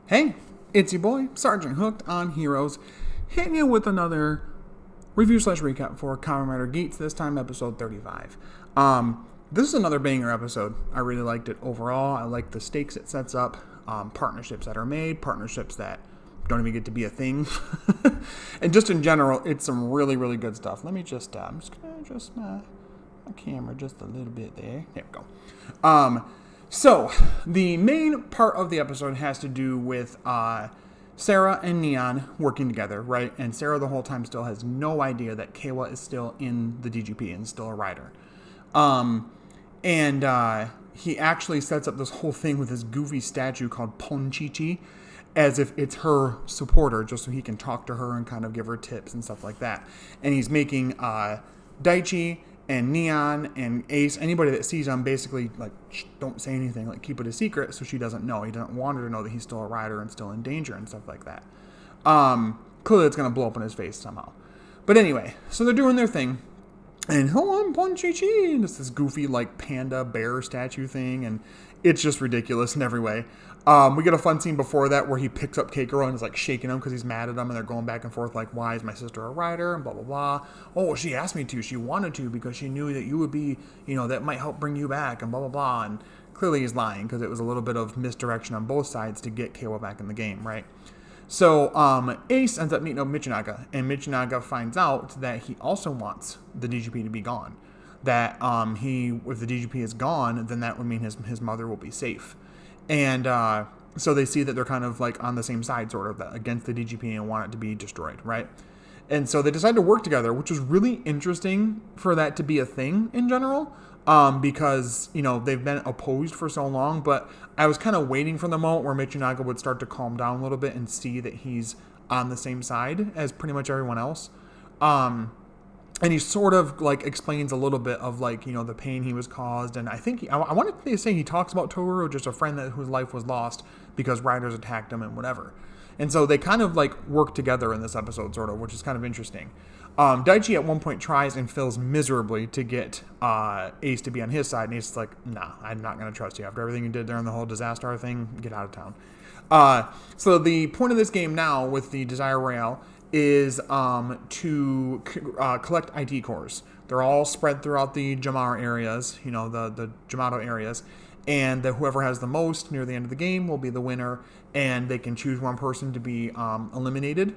Hey, it's your boy, Sergeant Hooked on Heroes, hitting you with another review/recap for Kamen Rider Geats, this time episode 35. This is another banger episode. I really liked it overall. I like the stakes it sets up, partnerships that are made, partnerships that don't even get to be a thing. And just in general, it's some really, really good stuff. Let me just, I'm just going to adjust my camera just a little bit there. There we go. So, the main part of the episode has to do with Sarah and Neon working together, right? And Sarah the whole time still has no idea that Kawa is still in the DGP and still a rider. He actually sets up this whole thing with this goofy statue called Ponchichi as if it's her supporter, just so he can talk to her and kind of give her tips and stuff like that. And he's making Daichi and Neon and Ace, anybody that sees him, basically, like, don't say anything, like, keep it a secret so she doesn't know. He doesn't want her to know that he's still a rider and still in danger and stuff like that. Clearly it's going to blow up in his face somehow. But anyway, so they're doing their thing. And hello, I'm Ponchichi, and it's this goofy, like, panda bear statue thing, and it's just ridiculous in every way. We get a fun scene before that where he picks up Keikoro and is, like, shaking him because he's mad at him, and they're going back and forth, like, why is my sister a rider, and blah, blah, blah. Oh, she asked me to. She wanted to because she knew that you would be, that might help bring you back, and blah, blah, blah. And clearly he's lying because it was a little bit of misdirection on both sides to get Kawa back in the game, right? So Ace ends up meeting up Michinaga, and Michinaga finds out that he also wants the DGP to be gone. That if the DGP is gone, then that would mean his mother will be safe. And so they see that they're kind of like on the same side, sort of, against the DGP and want it to be destroyed, right? And so they decide to work together, which is really interesting for that to be a thing in general. Because, they've been opposed for so long, but I was kind of waiting for the moment where Michinaga would start to calm down a little bit and see that he's on the same side as pretty much everyone else. And he sort of, like, explains a little bit of, like, the pain he was caused, and I think, I wanted to say he talks about Toru, just a friend whose life was lost because riders attacked him and whatever. And so they kind of, like, work together in this episode, sort of, which is kind of interesting. Daichi at one point tries and fails miserably to get Ace to be on his side, and Ace is like, nah, I'm not going to trust you. After everything you did during the whole disaster thing, get out of town. So the point of this game now with the Desire Royale is to collect ID cores. They're all spread throughout the Jamar areas, the Jamato areas, and whoever has the most near the end of the game will be the winner, and they can choose one person to be eliminated,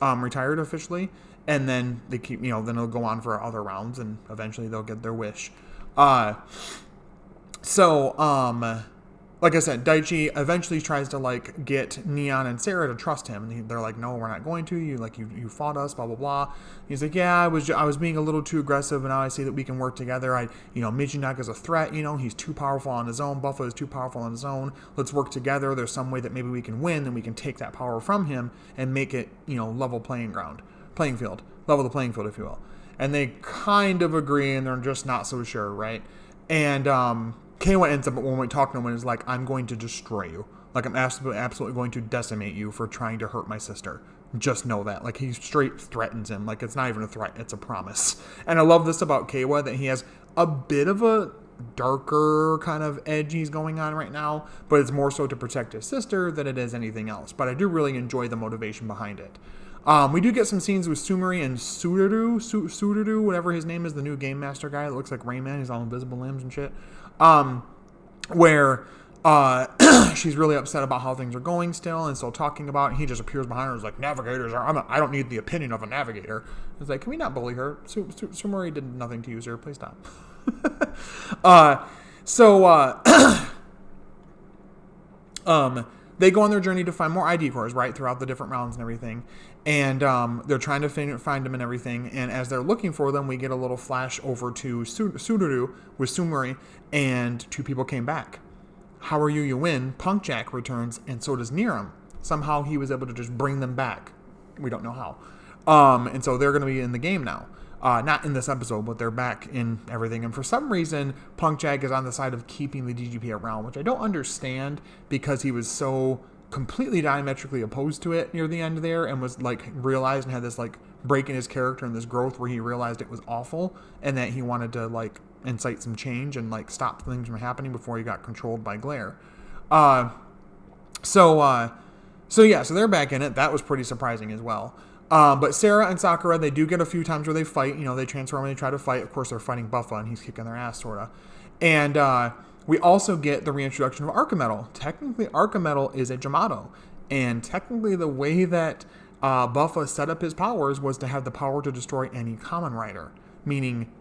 retired officially, and then they keep, then it'll go on for other rounds, and eventually they'll get their wish. Like I said, Daichi eventually tries to, like, get Neon and Sarah to trust him, and they're like, no, we're not going to. You fought us, blah, blah, blah. He's like, yeah, I was being a little too aggressive, and now I see that we can work together. Michinaga's a threat, he's too powerful on his own. Buffalo is too powerful on his own. Let's work together. There's some way that maybe we can win, and we can take that power from him and make it, level playing field, level the playing field, if you will. And they kind of agree, and they're just not so sure, right? And, Kawa ends up, when we talk to him, and is like, I'm going to destroy you. Like, I'm absolutely going to decimate you for trying to hurt my sister. Just know that. Like, he straight threatens him. Like, it's not even a threat, it's a promise. And I love this about Kawa, that he has a bit of a darker kind of edge he's going on right now, but it's more so to protect his sister than it is anything else. But I do really enjoy the motivation behind it. We do get some scenes with Sumari and Suduru, whatever his name is, the new Game Master guy that looks like Rayman. He's all invisible limbs and shit. Where she's really upset about how things are going still, and so talking about it, he just appears behind her and is like, navigators I don't need the opinion of a navigator. It's like, can we not bully her? Sumari did nothing to you, sir. Please stop. They go on their journey to find more ID cores, right, throughout the different rounds and everything. And they're trying to find them and everything. And as they're looking for them, we get a little flash over to Suduru with Sumari, and two people came back. How are you? You win. Punk Jack returns, and so does Niram. Somehow he was able to just bring them back. We don't know how. And so they're going to be in the game now. Not in this episode, but they're back in everything. And for some reason, Punk Jack is on the side of keeping the DGP around, which I don't understand, because he was so completely diametrically opposed to it near the end there, and was, like, realized and had this, like, break in his character and this growth where he realized it was awful, and that he wanted to, like, incite some change and, like, stop things from happening before he got controlled by Glare. So they're back in it. That was pretty surprising as well. But Sarah and Sakura, they do get a few times where they fight. They transform and they try to fight. Of course, they're fighting Buffa, and he's kicking their ass, sort of. And we also get the reintroduction of Archimetal. Technically, Archimetal is a Jamato. And technically, the way that Buffa set up his powers was to have the power to destroy any Kamen Rider, meaning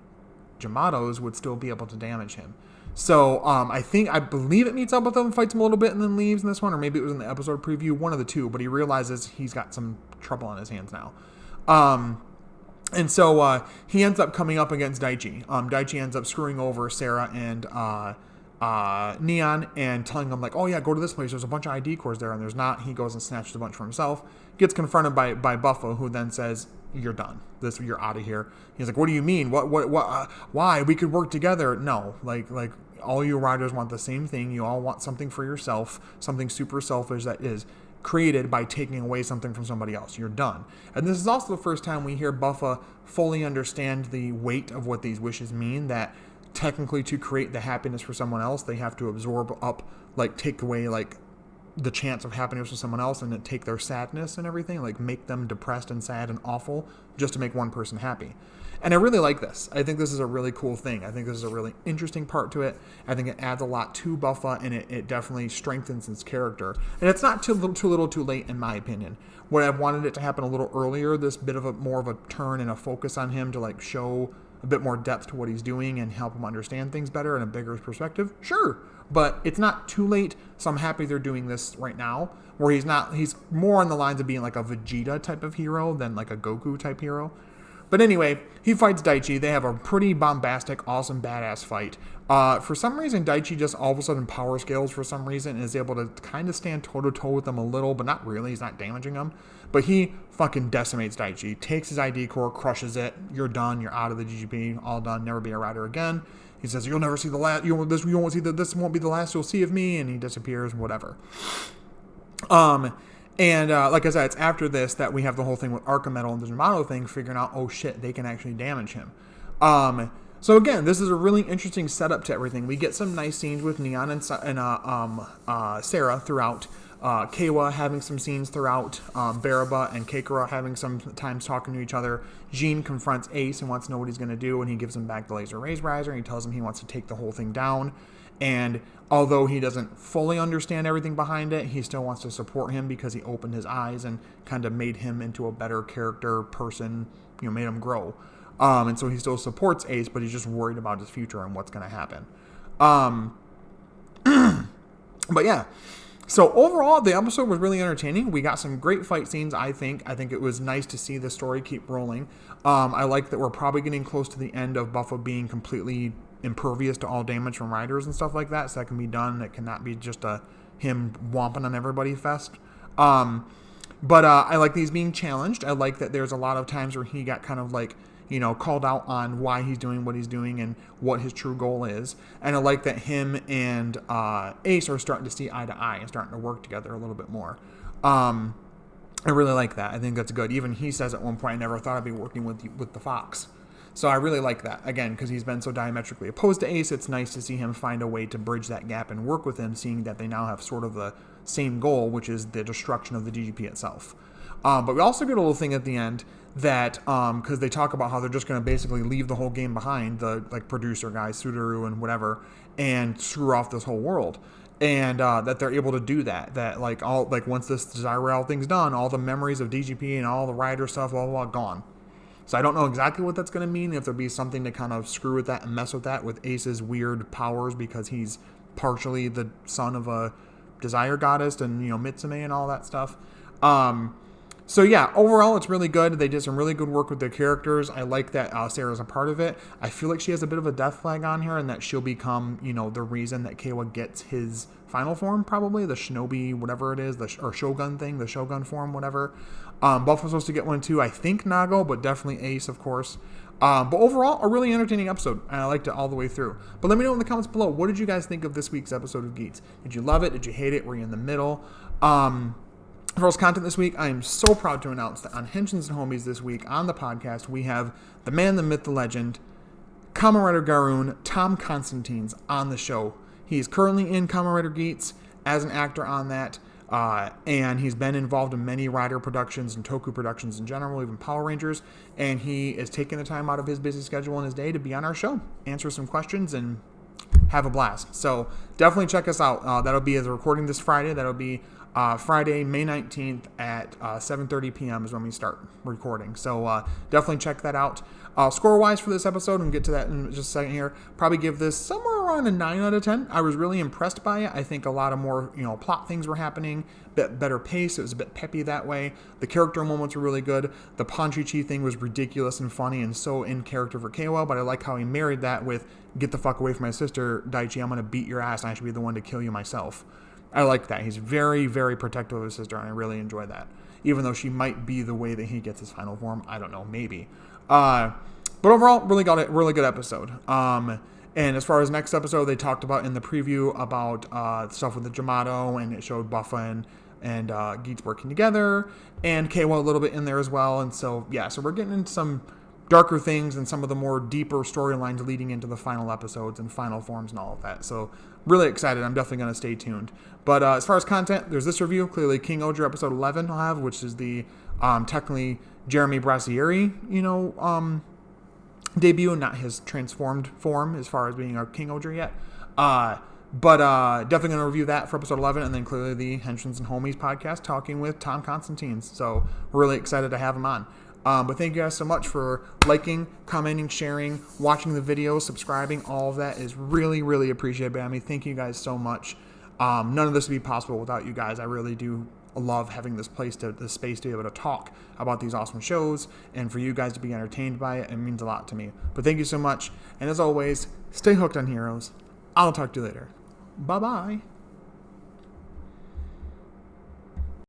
Jamatos would still be able to damage him. So I believe it meets up with him, fights him a little bit, and then leaves in this one, or maybe it was in the episode preview, one of the two, but he realizes he's got some trouble on his hands now. And so he ends up coming up against Daichi. Daichi ends up screwing over Sarah and Neon and telling them, like, oh yeah, go to this place, there's a bunch of ID cores there, and there's not. He goes and snatches a bunch for himself, gets confronted by Buffa, who then says, you're done. You're out of here. He's like, what do you mean? What, why? We could work together. No, like all you riders want the same thing. You all want something for yourself, something super selfish that is created by taking away something from somebody else. You're done. And this is also the first time we hear Buffa fully understand the weight of what these wishes mean, that technically to create the happiness for someone else, they have to absorb up, like take away like the chance of happiness for someone else, and then take their sadness and everything, like make them depressed and sad and awful just to make one person happy. And I really like this. I think this is a really cool thing. I think this is a really interesting part to it. I think it adds a lot to Buffa, and it definitely strengthens his character. And it's not too little too late, in my opinion. Would I have wanted it to happen a little earlier, this bit of more of a turn and a focus on him to like show a bit more depth to what he's doing and help him understand things better in a bigger perspective? Sure. But it's not too late, so I'm happy they're doing this right now, where he's more on the lines of being like a Vegeta type of hero than like a Goku type hero. But anyway, he fights Daichi. They have a pretty bombastic, awesome, badass fight. For some reason, Daichi just all of a sudden power scales for some reason and is able to kind of stand toe-to-toe with them a little, but not really. He's not damaging them. But he fucking decimates Daichi, takes his ID core, crushes it. You're done. You're out of the GGP. All done. Never be a rider again. He says, you'll never see the last. You won't see this won't be the last you'll see of me. And he disappears, whatever. And like I said, it's after this that we have the whole thing with Archimetal and the Jamato thing, figuring out, oh shit, they can actually damage him. So again, this is a really interesting setup to everything. We get some nice scenes with Neon and Sarah throughout. Keiwa having some scenes throughout. Baraba and Keikura having some times talking to each other. Jean confronts Ace and wants to know what he's going to do, and he gives him back the laser raise riser, and he tells him he wants to take the whole thing down. And although he doesn't fully understand everything behind it, he still wants to support him because he opened his eyes and kind of made him into a better character person, made him grow. And so he still supports Ace, but he's just worried about his future and what's going to happen. But yeah. So overall, the episode was really entertaining. We got some great fight scenes, I think. I think it was nice to see the story keep rolling. I like that we're probably getting close to the end of Buffa being completely impervious to all damage from riders and stuff like that, so that can be done. It cannot be just him whomping on everybody fest. But I like these being challenged. I like that there's a lot of times where he got kind of like, called out on why he's doing what he's doing and what his true goal is. And I like that him and Ace are starting to see eye to eye and starting to work together a little bit more. I really like that. I think that's good. Even he says at one point, I never thought I'd be working with the Fox. So I really like that. Again, because he's been so diametrically opposed to Ace, it's nice to see him find a way to bridge that gap and work with him, seeing that they now have sort of the same goal, which is the destruction of the DGP itself. But we also get a little thing at the end that, because they talk about how they're just going to basically leave the whole game behind, the like producer guys, Sudaru and whatever, and screw off this whole world. And that they're able to do that. That once this Desire Rail thing's done, all the memories of DGP and all the rider stuff, blah, blah, blah, gone. So I don't know exactly what that's going to mean, if there'll be something to kind of screw with that and mess with that with Ace's weird powers because he's partially the son of a desire goddess and, Mitsume and all that stuff. So yeah, overall, it's really good. They did some really good work with their characters. I like that Sarah's a part of it. I feel like she has a bit of a death flag on her and that she'll become, the reason that Keiwa gets his final form, probably. The shinobi, whatever it is, or shogun thing, the shogun form, whatever. Buff was supposed to get one too. I think Nago, but definitely Ace, of course. But overall, a really entertaining episode, and I liked it all the way through. But let me know in the comments below, what did you guys think of this week's episode of Geats? Did you love it? Did you hate it? Were you in the middle? For else content this week, I am so proud to announce that on Henshins and Homies this week on the podcast, we have the man, the myth, the legend, Kamen Rider Garoon, Tom Constantine's on the show. He is currently in Kamen Rider Geats as an actor on that. And he's been involved in many Rider productions and Toku productions in general, even Power Rangers. And he is taking the time out of his busy schedule in his day to be on our show, answer some questions, and have a blast. So definitely check us out. That'll be as a recording this Friday. That'll be Friday, May 19th at 7:30 p.m. is when we start recording. So definitely check that out. Score-wise for this episode, and get to that in just a second here, probably give this somewhere around a 9 out of 10. I was really impressed by it. I think a lot of more, plot things were happening, bit better pace. It was a bit peppy that way. The character moments were really good. The Ponchi-Chi thing was ridiculous and funny and so in character for KOL, but I like how he married that with, get the fuck away from my sister, Daichi. I'm going to beat your ass, and I should be the one to kill you myself. I like that. He's very, very protective of his sister, and I really enjoy that. Even though she might be the way that he gets his final form. I don't know. Maybe. But overall, really good episode. And as far as next episode, they talked about in the preview about stuff with the Jamato, and it showed Buffa and Geats working together, and Keiwa a little bit in there as well. And so, yeah, so we're getting into some darker things and some of the more deeper storylines leading into the final episodes and final forms and all of that. So really excited. I'm definitely going to stay tuned. But as far as content, there's this review. Clearly, King Oger episode 11 I'll have, which is the technically Jeremy Braccieri, debut, not his transformed form as far as being a King Oger yet. But definitely going to review that for episode 11, and then clearly the Henshins and Homies podcast talking with Tom Constantine. So we're really excited to have him on. But thank you guys so much for liking, commenting, sharing, watching the videos, subscribing. All of that is really, really appreciated by me. Thank you guys so much. None of this would be possible without you guys. I really do love having this space to be able to talk about these awesome shows, and for you guys to be entertained by it. It means a lot to me. But thank you so much. And as always, stay hooked on Heroes. I'll talk to you later. Bye-bye.